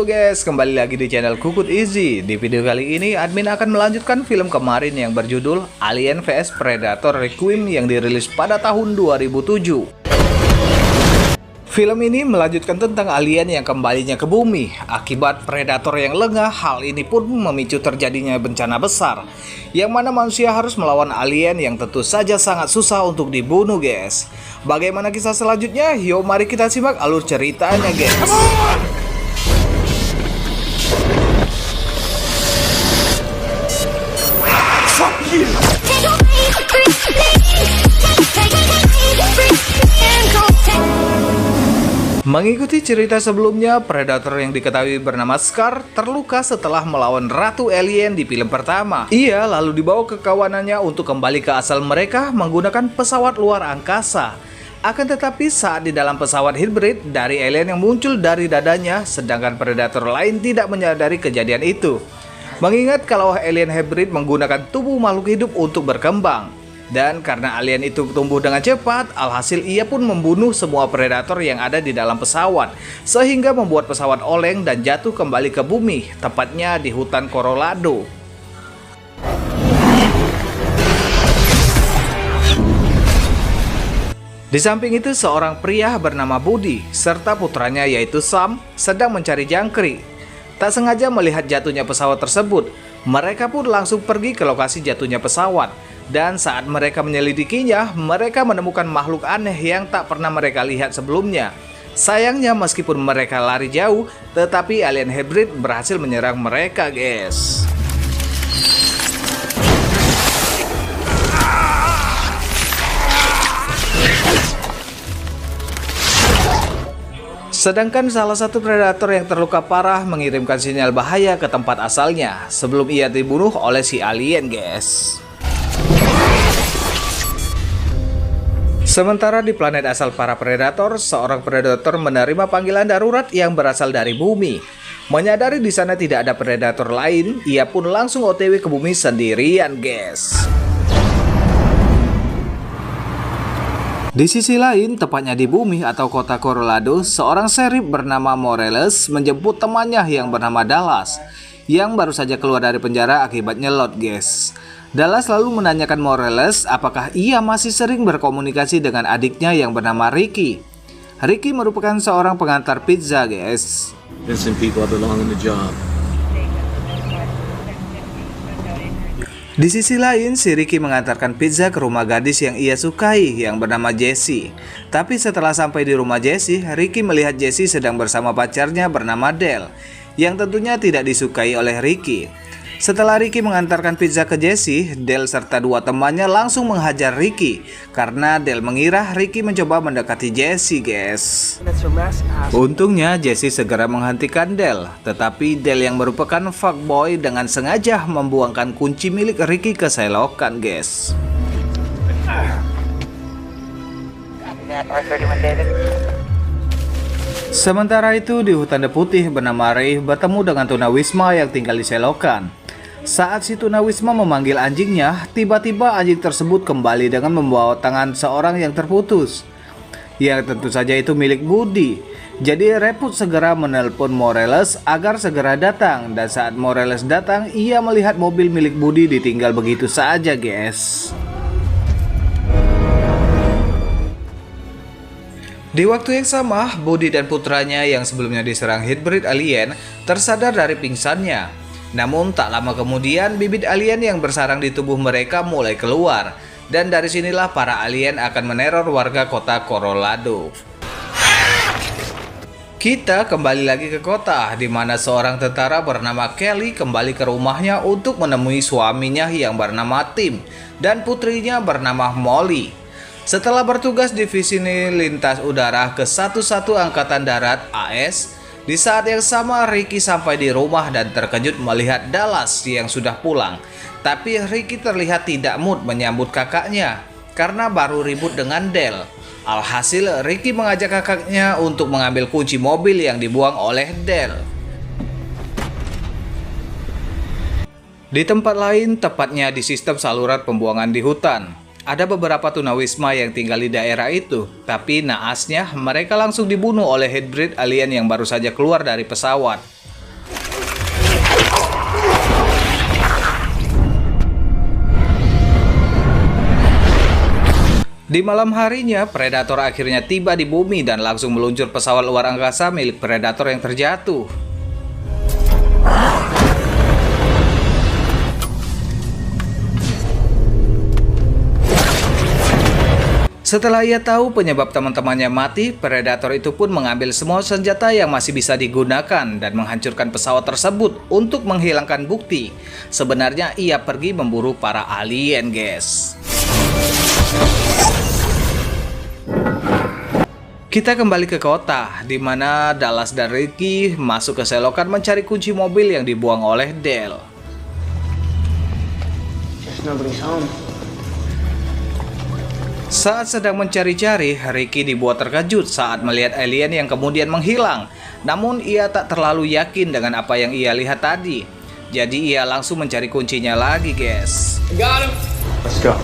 Halo guys, kembali lagi di channel Kukut Easy. Di video kali ini, admin akan melanjutkan film kemarin yang berjudul Alien vs Predator Requiem yang dirilis pada tahun 2007. Film ini melanjutkan tentang alien yang kembalinya ke bumi. Akibat predator yang lengah, hal ini pun memicu terjadinya bencana besar, yang mana manusia harus melawan alien yang tentu saja sangat susah untuk dibunuh guys. Bagaimana kisah selanjutnya? Yuk mari kita simak alur ceritanya guys. Mengikuti cerita sebelumnya, Predator yang diketahui bernama Scar terluka setelah melawan Ratu Alien di film pertama. Ia lalu dibawa ke kawanannya untuk kembali ke asal mereka menggunakan pesawat luar angkasa. Akan tetapi saat di dalam pesawat hibrid dari alien yang muncul dari dadanya, sedangkan Predator lain tidak menyadari kejadian itu. Mengingat kalau alien hibrid menggunakan tubuh makhluk hidup untuk berkembang. Dan karena alien itu tumbuh dengan cepat, alhasil ia pun membunuh semua predator yang ada di dalam pesawat, sehingga membuat pesawat oleng dan jatuh kembali ke bumi, tepatnya di hutan Colorado. Di samping itu, seorang pria bernama Buddy serta putranya yaitu Sam sedang mencari jangkrik. Tak sengaja melihat jatuhnya pesawat tersebut, mereka pun langsung pergi ke lokasi jatuhnya pesawat. Dan saat mereka menyelidikinya, mereka menemukan makhluk aneh yang tak pernah mereka lihat sebelumnya. Sayangnya meskipun mereka lari jauh, tetapi alien hybrid berhasil menyerang mereka guys. Sedangkan salah satu predator yang terluka parah mengirimkan sinyal bahaya ke tempat asalnya sebelum ia dibunuh oleh si alien guys. Sementara di planet asal para predator, seorang predator menerima panggilan darurat yang berasal dari bumi. Menyadari di sana tidak ada predator lain, ia pun langsung OTW ke bumi sendirian, guys. Di sisi lain, tepatnya di bumi atau kota Colorado, seorang sheriff bernama Morales menjemput temannya yang bernama Dallas, yang baru saja keluar dari penjara akibat nyelot, guys. Dallas lalu menanyakan Morales apakah ia masih sering berkomunikasi dengan adiknya yang bernama Ricky. Ricky merupakan seorang pengantar pizza, guys. Di sisi lain, si Ricky mengantarkan pizza ke rumah gadis yang ia sukai yang bernama Jessie. Tapi setelah sampai di rumah Jessie, Ricky melihat Jessie sedang bersama pacarnya bernama Del, yang tentunya tidak disukai oleh Ricky. Setelah Ricky mengantarkan pizza ke Jessie, Del serta dua temannya langsung menghajar Ricky karena Del mengira Ricky mencoba mendekati Jessie, guys. Untungnya Jessie segera menghentikan Del, tetapi Del yang merupakan fuckboy dengan sengaja membuangkan kunci milik Ricky ke selokan, guys. Sementara itu di hutan putih bernama Ray bertemu dengan tunawisma yang tinggal di selokan. Saat si tunawisma memanggil anjingnya, tiba-tiba anjing tersebut kembali dengan membawa tangan seorang yang terputus. Yang tentu saja itu milik Buddy. Jadi Reput segera menelpon Morales agar segera datang. Dan saat Morales datang, ia melihat mobil milik Buddy ditinggal begitu saja, guys. Di waktu yang sama, Buddy dan putranya yang sebelumnya diserang hybrid alien tersadar dari pingsannya. Namun tak lama kemudian bibit alien yang bersarang di tubuh mereka mulai keluar. Dan dari sinilah para alien akan meneror warga kota Colorado. Kita kembali lagi ke kota, di mana seorang tentara bernama Kelly kembali ke rumahnya untuk menemui suaminya yang bernama Tim dan putrinya bernama Molly. Setelah bertugas divisi lintas udara ke 11 Angkatan Darat AS, di saat yang sama Ricky sampai di rumah dan terkejut melihat Dallas yang sudah pulang. Tapi Ricky terlihat tidak mood menyambut kakaknya karena baru ribut dengan Del. Alhasil Ricky mengajak kakaknya untuk mengambil kunci mobil yang dibuang oleh Del. Di tempat lain, tepatnya di sistem saluran pembuangan di hutan, Ada beberapa tunawisma yang tinggal di daerah itu, tapi naasnya mereka langsung dibunuh oleh hybrid alien yang baru saja keluar dari pesawat. Di malam harinya, Predator akhirnya tiba di bumi dan langsung meluncur pesawat luar angkasa milik Predator yang terjatuh. Setelah ia tahu penyebab teman-temannya mati, Predator itu pun mengambil semua senjata yang masih bisa digunakan dan menghancurkan pesawat tersebut untuk menghilangkan bukti. Sebenarnya ia pergi memburu para alien, guys. Kita kembali ke kota, di mana Dallas dan Ricky masuk ke selokan mencari kunci mobil yang dibuang oleh Dale. Saat sedang mencari-cari, Ricky dibuat terkejut saat melihat alien yang kemudian menghilang. Namun ia tak terlalu yakin dengan apa yang ia lihat tadi. Jadi ia langsung mencari kuncinya lagi, guys. Got him. Let's go.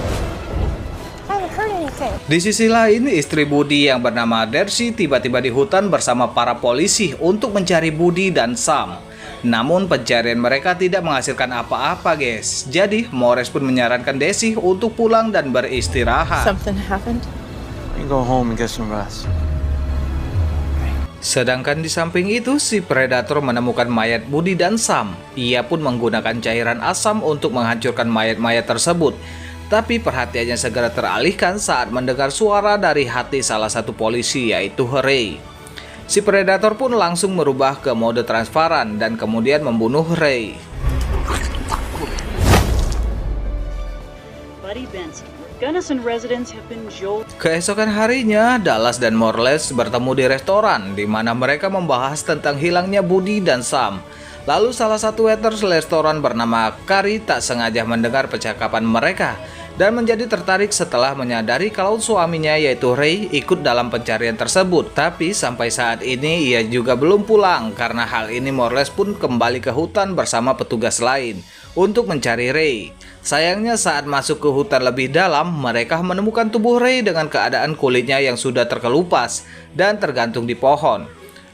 Di sisi lain, istri Budi yang bernama Darcy tiba-tiba di hutan bersama para polisi untuk mencari Budi dan Sam. Namun pencarian mereka tidak menghasilkan apa-apa, guys. Jadi Morris pun menyarankan Daisy untuk pulang dan beristirahat. Go home and get some rest. Sedangkan di samping itu, si Predator menemukan mayat Budi dan Sam. Ia pun menggunakan cairan asam untuk menghancurkan mayat-mayat tersebut. Tapi perhatiannya segera teralihkan saat mendengar suara dari hati salah satu polisi, yaitu Ray. Si Predator pun langsung merubah ke mode transparan dan kemudian membunuh Ray. Keesokan harinya, Dallas dan Morales bertemu di restoran di mana mereka membahas tentang hilangnya Budi dan Sam. Lalu salah satu waiter restoran bernama Kari tak sengaja mendengar percakapan mereka dan menjadi tertarik setelah menyadari kalau suaminya yaitu Ray ikut dalam pencarian tersebut. Tapi sampai saat ini ia juga belum pulang. Karena hal ini Morales pun kembali ke hutan bersama petugas lain untuk mencari Ray. Sayangnya saat masuk ke hutan lebih dalam, mereka menemukan tubuh Ray dengan keadaan kulitnya yang sudah terkelupas dan tergantung di pohon.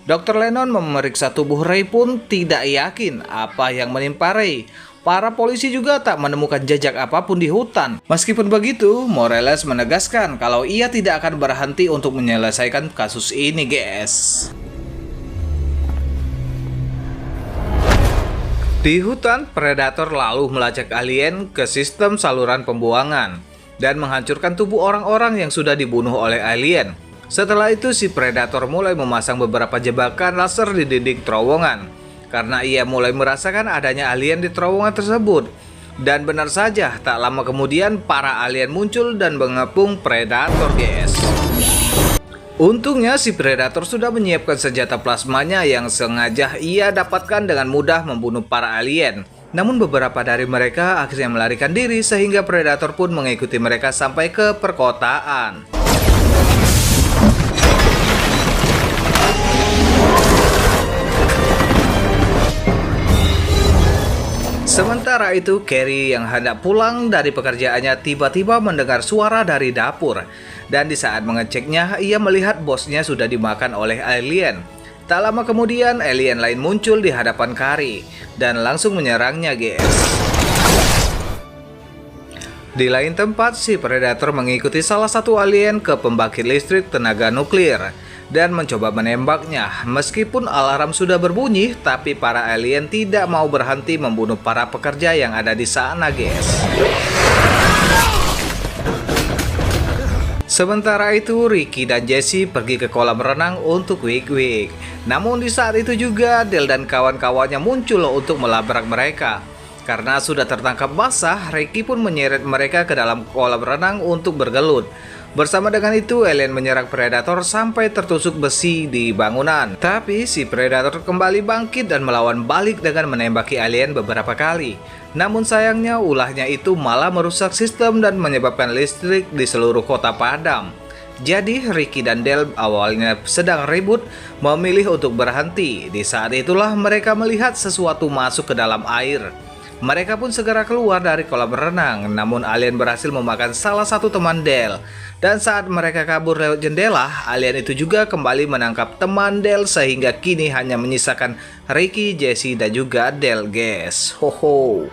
Dr. Lennon memeriksa tubuh Ray pun tidak yakin apa yang menimpa Ray. Para polisi juga tak menemukan jejak apapun di hutan. Meskipun begitu, Morales menegaskan kalau ia tidak akan berhenti untuk menyelesaikan kasus ini, guys. Di hutan, Predator lalu melacak alien ke sistem saluran pembuangan dan menghancurkan tubuh orang-orang yang sudah dibunuh oleh alien. Setelah itu, si Predator mulai memasang beberapa jebakan laser di dinding terowongan karena ia mulai merasakan adanya alien di terowongan tersebut. Dan benar saja, tak lama kemudian para alien muncul dan mengepung Predator, guys. Untungnya si Predator sudah menyiapkan senjata plasmanya yang sengaja ia dapatkan dengan mudah membunuh para alien. Namun beberapa dari mereka akhirnya melarikan diri sehingga Predator pun mengikuti mereka sampai ke perkotaan. Sementara itu, Carrie yang hendak pulang dari pekerjaannya tiba-tiba mendengar suara dari dapur. Dan di saat mengeceknya, ia melihat bosnya sudah dimakan oleh alien. Tak lama kemudian, alien lain muncul di hadapan Carrie dan langsung menyerangnya, guys. Di lain tempat, si Predator mengikuti salah satu alien ke pembangkit listrik tenaga nuklir dan mencoba menembaknya. Meskipun alarm sudah berbunyi, tapi para alien tidak mau berhenti membunuh para pekerja yang ada di sana, guys. Sementara itu, Ricky dan Jesse pergi ke kolam renang untuk wik-wik. Namun di saat itu juga, Dale dan kawan-kawannya muncul untuk melabrak mereka. Karena sudah tertangkap basah, Ricky pun menyeret mereka ke dalam kolam renang untuk bergelut. Bersama dengan itu, alien menyerang Predator sampai tertusuk besi di bangunan. Tapi si Predator kembali bangkit dan melawan balik dengan menembaki alien beberapa kali. Namun sayangnya ulahnya itu malah merusak sistem dan menyebabkan listrik di seluruh kota padam. Jadi Ricky dan Dale awalnya sedang ribut memilih untuk berhenti. Di saat itulah mereka melihat sesuatu masuk ke dalam air. Mereka pun segera keluar dari kolam renang, namun alien berhasil memakan salah satu teman Dale. Dan saat mereka kabur lewat jendela, alien itu juga kembali menangkap teman Dale sehingga kini hanya menyisakan Ricky, Jesse, dan juga Dale, guys. Hoho.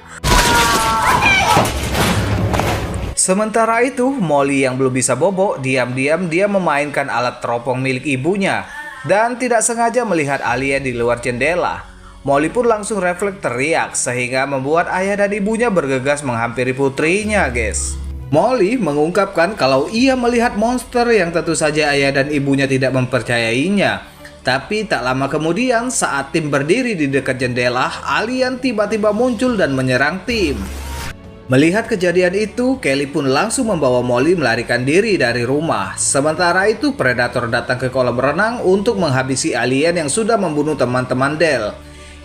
Sementara itu, Molly yang belum bisa bobo, diam-diam dia memainkan alat teropong milik ibunya dan tidak sengaja melihat alien di luar jendela. Molly pun langsung refleks teriak sehingga membuat ayah dan ibunya bergegas menghampiri putrinya, guys. Molly mengungkapkan kalau ia melihat monster yang tentu saja ayah dan ibunya tidak mempercayainya. Tapi tak lama kemudian saat tim berdiri di dekat jendela, alien tiba-tiba muncul dan menyerang tim. Melihat kejadian itu, Kelly pun langsung membawa Molly melarikan diri dari rumah. Sementara itu, Predator datang ke kolam renang untuk menghabisi alien yang sudah membunuh teman-teman Del.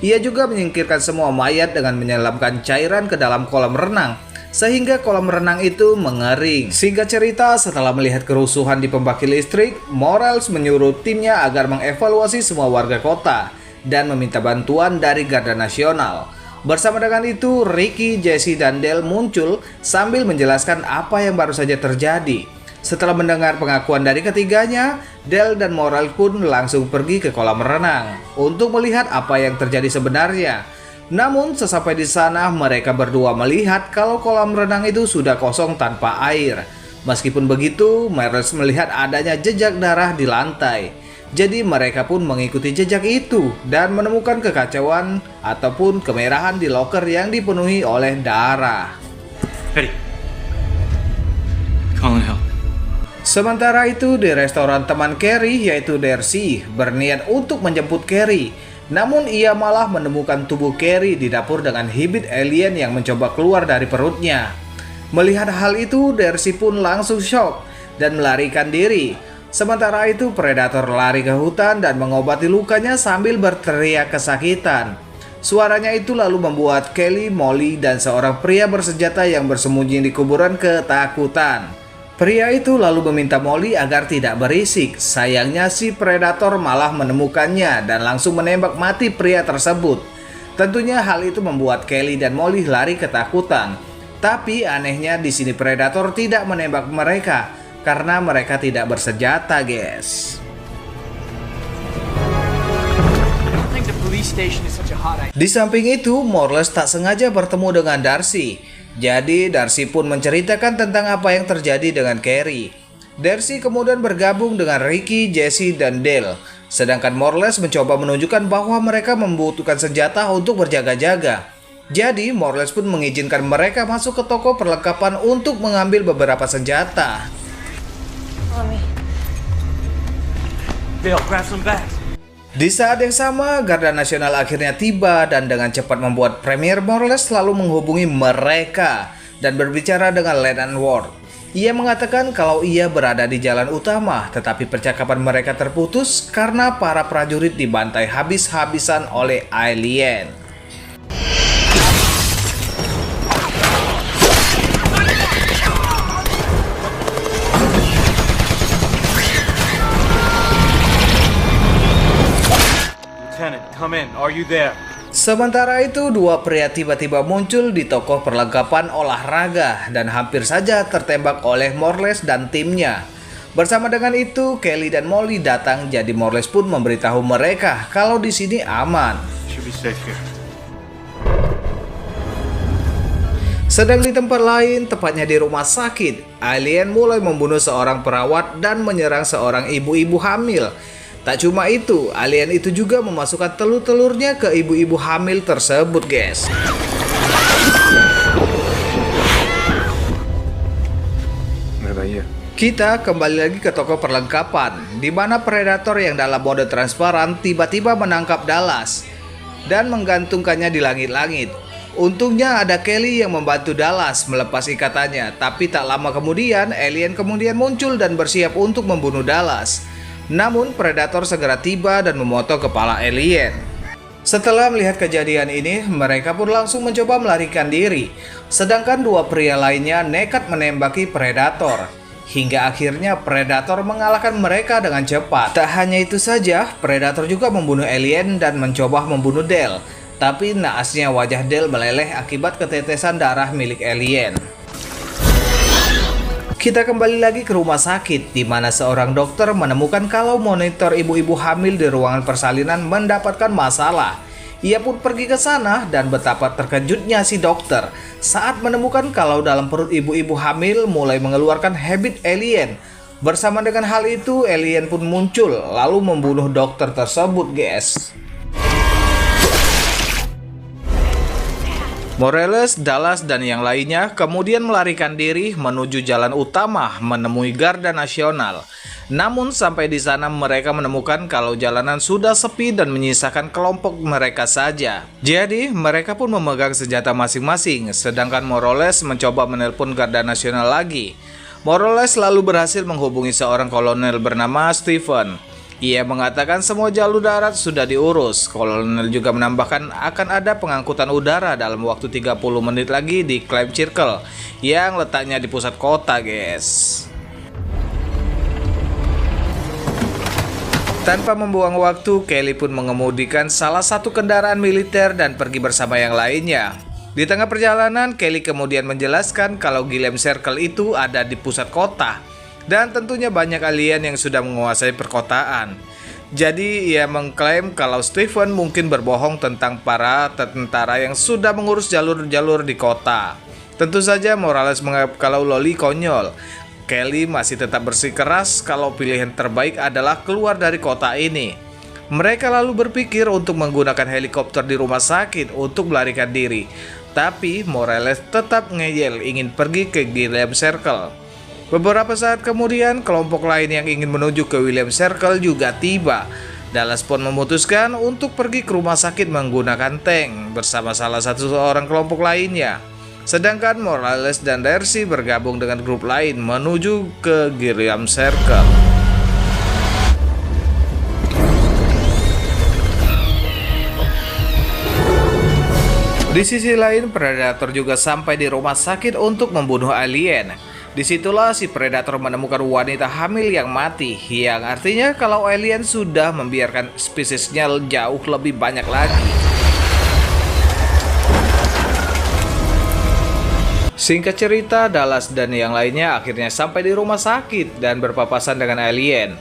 Ia juga menyingkirkan semua mayat dengan menyelamkan cairan ke dalam kolam renang, sehingga kolam renang itu mengering. Singkat cerita, setelah melihat kerusuhan di pembangkit listrik, Morales menyuruh timnya agar mengevaluasi semua warga kota dan meminta bantuan dari Garda Nasional. Bersama dengan itu, Ricky, Jesse, dan Del muncul sambil menjelaskan apa yang baru saja terjadi. Setelah mendengar pengakuan dari ketiganya, Del dan Morales pun langsung pergi ke kolam renang untuk melihat apa yang terjadi sebenarnya. Namun sesampai di sana mereka berdua melihat kalau kolam renang itu sudah kosong tanpa air. Meskipun begitu, Morales melihat adanya jejak darah di lantai. Jadi mereka pun mengikuti jejak itu dan menemukan kekacauan ataupun kemerahan di loker yang dipenuhi oleh darah. Eddie. Calling help. Sementara itu di restoran teman Carrie yaitu Darcy berniat untuk menjemput Carrie. Namun ia malah menemukan tubuh Carrie di dapur dengan hibit alien yang mencoba keluar dari perutnya. Melihat hal itu, Darcy pun langsung shock dan melarikan diri. Sementara itu, Predator lari ke hutan dan mengobati lukanya sambil berteriak kesakitan. Suaranya itu lalu membuat Kelly, Molly, dan seorang pria bersenjata yang bersembunyi di kuburan ketakutan. Pria itu lalu meminta Molly agar tidak berisik. Sayangnya si Predator malah menemukannya dan langsung menembak mati pria tersebut. Tentunya hal itu membuat Kelly dan Molly lari ketakutan. Tapi anehnya di sini Predator tidak menembak mereka karena mereka tidak bersenjata, guys. Di samping itu, Morales tak sengaja bertemu dengan Darcy. Jadi Darcy pun menceritakan tentang apa yang terjadi dengan Carrie. Darcy kemudian bergabung dengan Ricky, Jesse, dan Del. Sedangkan Morales mencoba menunjukkan bahwa mereka membutuhkan senjata untuk berjaga-jaga. Jadi Morales pun mengizinkan mereka masuk ke toko perlengkapan untuk mengambil beberapa senjata. Bill, grab some bags. Di saat yang sama, Garda Nasional akhirnya tiba dan dengan cepat membuat Premier Morales selalu menghubungi mereka dan berbicara dengan Lieutenant Ward. Ia mengatakan kalau ia berada di jalan utama, tetapi percakapan mereka terputus karena para prajurit dibantai habis-habisan oleh alien. Come in. Are you there? Sementara itu, dua pria tiba-tiba muncul di toko perlengkapan olahraga dan hampir saja tertembak oleh Morales dan timnya. Bersama dengan itu, Kelly dan Molly datang, jadi Morales pun memberitahu mereka kalau di sini aman. Should be safe here. Sedang di tempat lain, tepatnya di rumah sakit, alien mulai membunuh seorang perawat dan menyerang seorang ibu-ibu hamil. Tak cuma itu, alien itu juga memasukkan telur-telurnya ke ibu-ibu hamil tersebut, guys. What about you? Kita kembali lagi ke toko perlengkapan, di mana Predator yang dalam mode transparan tiba-tiba menangkap Dallas dan menggantungkannya di langit-langit. Untungnya ada Kelly yang membantu Dallas melepas ikatannya, tapi tak lama kemudian alien kemudian muncul dan bersiap untuk membunuh Dallas. Namun Predator segera tiba dan memotong kepala alien. Setelah melihat kejadian ini, mereka pun langsung mencoba melarikan diri. Sedangkan dua pria lainnya nekat menembaki Predator. Hingga akhirnya Predator mengalahkan mereka dengan cepat. Tak hanya itu saja, Predator juga membunuh alien dan mencoba membunuh Del. Tapi naasnya wajah Del meleleh akibat ketetesan darah milik alien. Kita kembali lagi ke rumah sakit, di mana seorang dokter menemukan kalau monitor ibu-ibu hamil di ruangan persalinan mendapatkan masalah. Ia pun pergi ke sana dan betapa terkejutnya si dokter saat menemukan kalau dalam perut ibu-ibu hamil mulai mengeluarkan habit alien. Bersama dengan hal itu, alien pun muncul lalu membunuh dokter tersebut, guys. Morales, Dallas, dan yang lainnya kemudian melarikan diri menuju jalan utama menemui Garda Nasional. Namun sampai di sana mereka menemukan kalau jalanan sudah sepi dan menyisakan kelompok mereka saja. Jadi mereka pun memegang senjata masing-masing, sedangkan Morales mencoba menelpon Garda Nasional lagi. Morales lalu berhasil menghubungi seorang kolonel bernama Stephen. Ia mengatakan semua jalur darat sudah diurus. Kolonel juga menambahkan akan ada pengangkutan udara dalam waktu 30 menit lagi di Climb Circle yang letaknya di pusat kota, guys. Tanpa membuang waktu, Kelly pun mengemudikan salah satu kendaraan militer dan pergi bersama yang lainnya. Di tengah perjalanan, Kelly kemudian menjelaskan kalau Guilhem Circle itu ada di pusat kota dan tentunya banyak alien yang sudah menguasai perkotaan. Jadi ia mengklaim kalau Stephen mungkin berbohong tentang para tentara yang sudah mengurus jalur-jalur di kota. Tentu saja Morales menganggap kalau Loli konyol. Kelly masih tetap bersikeras kalau pilihan terbaik adalah keluar dari kota ini. Mereka lalu berpikir untuk menggunakan helikopter di rumah sakit untuk melarikan diri. Tapi Morales tetap ngeyel ingin pergi ke Guilhem Circle. Beberapa saat kemudian, kelompok lain yang ingin menuju ke Guilhem Circle juga tiba. Dallas pun memutuskan untuk pergi ke rumah sakit menggunakan tank bersama salah satu orang kelompok lainnya. Sedangkan Morales dan Darcy bergabung dengan grup lain menuju ke Guilhem Circle. Di sisi lain, Predator juga sampai di rumah sakit untuk membunuh alien. Disitulah si Predator menemukan wanita hamil yang mati, yang artinya kalau alien sudah membiarkan spesiesnya jauh lebih banyak lagi. Singkat cerita, Dallas dan yang lainnya akhirnya sampai di rumah sakit dan berpapasan dengan alien.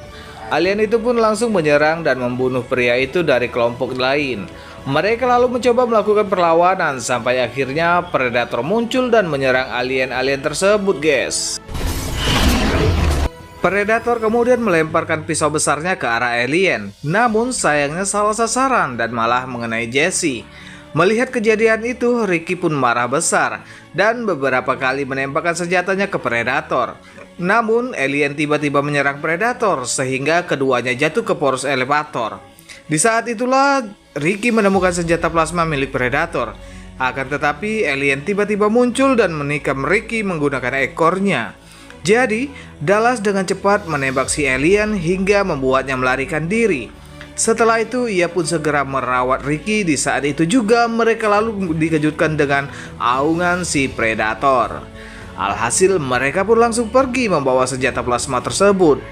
Alien itu pun langsung menyerang dan membunuh pria itu dari kelompok lain. Mereka lalu mencoba melakukan perlawanan sampai akhirnya Predator muncul dan menyerang alien-alien tersebut, guys. Predator kemudian melemparkan pisau besarnya ke arah alien, namun sayangnya salah sasaran dan malah mengenai Jesse. Melihat kejadian itu, Ricky pun marah besar dan beberapa kali menembakkan senjatanya ke Predator. Namun, alien tiba-tiba menyerang Predator sehingga keduanya jatuh ke poros elevator. Di saat itulah Ricky menemukan senjata plasma milik Predator. Akan tetapi alien tiba-tiba muncul dan menikam Ricky menggunakan ekornya. Jadi Dallas dengan cepat menembak si alien hingga membuatnya melarikan diri. Setelah itu ia pun segera merawat Ricky. Di saat itu juga mereka lalu dikejutkan dengan aungan si Predator. Alhasil mereka pun langsung pergi membawa senjata plasma tersebut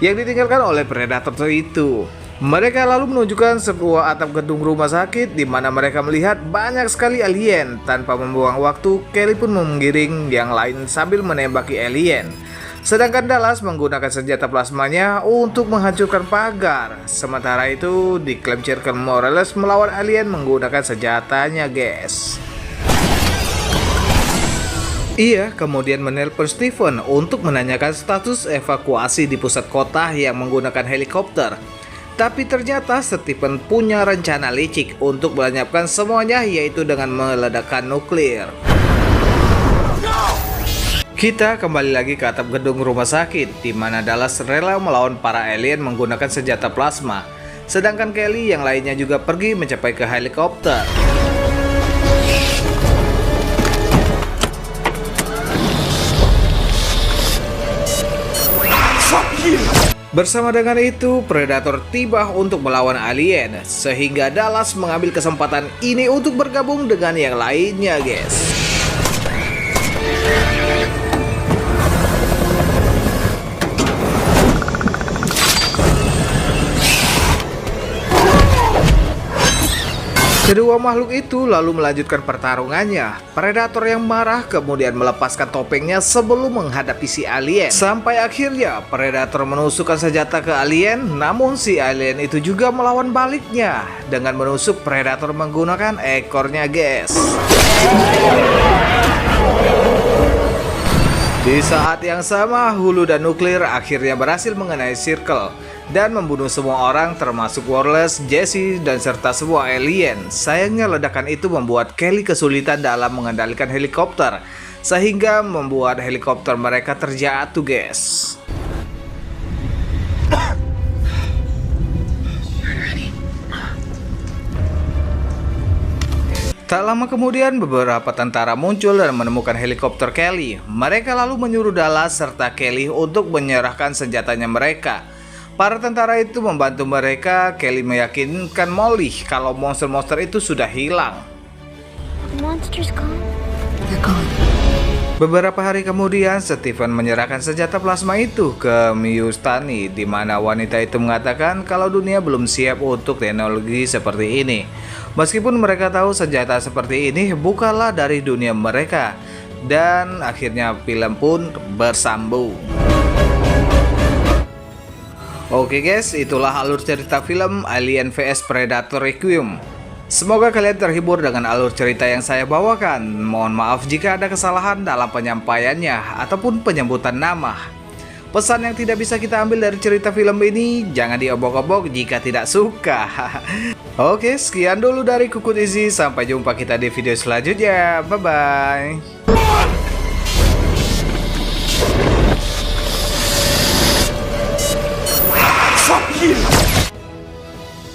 yang ditinggalkan oleh Predator itu. Mereka lalu menunjukkan sebuah atap gedung rumah sakit di mana mereka melihat banyak sekali alien. Tanpa membuang waktu, Kelly pun menggiring yang lain sambil menembaki alien. Sedangkan Dallas menggunakan senjata plasmanya untuk menghancurkan pagar. Sementara itu, di Climb Circle, Morales melawan alien menggunakan senjatanya, guys. Ia kemudian menelpon Stephen untuk menanyakan status evakuasi di pusat kota yang menggunakan helikopter. Tapi ternyata Stephen punya rencana licik untuk melenyapkan semuanya, yaitu dengan meledakkan nuklir. Kita kembali lagi ke atap gedung rumah sakit, di mana Dallas rela melawan para alien menggunakan senjata plasma. Sedangkan Kelly yang lainnya juga pergi mencapai ke helikopter. Bersama dengan itu, Predator tiba untuk melawan alien, sehingga Dallas mengambil kesempatan ini untuk bergabung dengan yang lainnya, guys. Kedua makhluk itu lalu melanjutkan pertarungannya. Predator yang marah kemudian melepaskan topengnya sebelum menghadapi si alien. Sampai akhirnya Predator menusukkan senjata ke alien, namun si alien itu juga melawan baliknya dengan menusuk Predator menggunakan ekornya, guys. Di saat yang sama, Hulu dan Nuklir akhirnya berhasil mengenai Circle dan membunuh semua orang termasuk Wallace, Jesse, dan serta semua alien. Sayangnya ledakan itu membuat Kelly kesulitan dalam mengendalikan helikopter, sehingga membuat helikopter mereka terjatuh, guys. Tak lama kemudian beberapa tentara muncul dan menemukan helikopter Kelly. Mereka lalu menyuruh Dallas serta Kelly untuk menyerahkan senjatanya mereka. Para tentara itu membantu mereka. Kelly meyakinkan Molly kalau monster-monster itu sudah hilang. Beberapa hari kemudian, Steven menyerahkan senjata plasma itu ke Miyustani, di mana wanita itu mengatakan kalau dunia belum siap untuk teknologi seperti ini. Meskipun mereka tahu senjata seperti ini bukanlah dari dunia mereka. Dan akhirnya film pun bersambung. Oke guys, itulah alur cerita film Alien vs Predator Requiem. Semoga kalian terhibur dengan alur cerita yang saya bawakan. Mohon maaf jika ada kesalahan dalam penyampaiannya ataupun penyebutan nama. Pesan yang tidak bisa kita ambil dari cerita film ini, jangan diobok-obok jika tidak suka. Oke, sekian dulu dari Kukut Easy. Sampai jumpa kita di video selanjutnya. Bye-bye.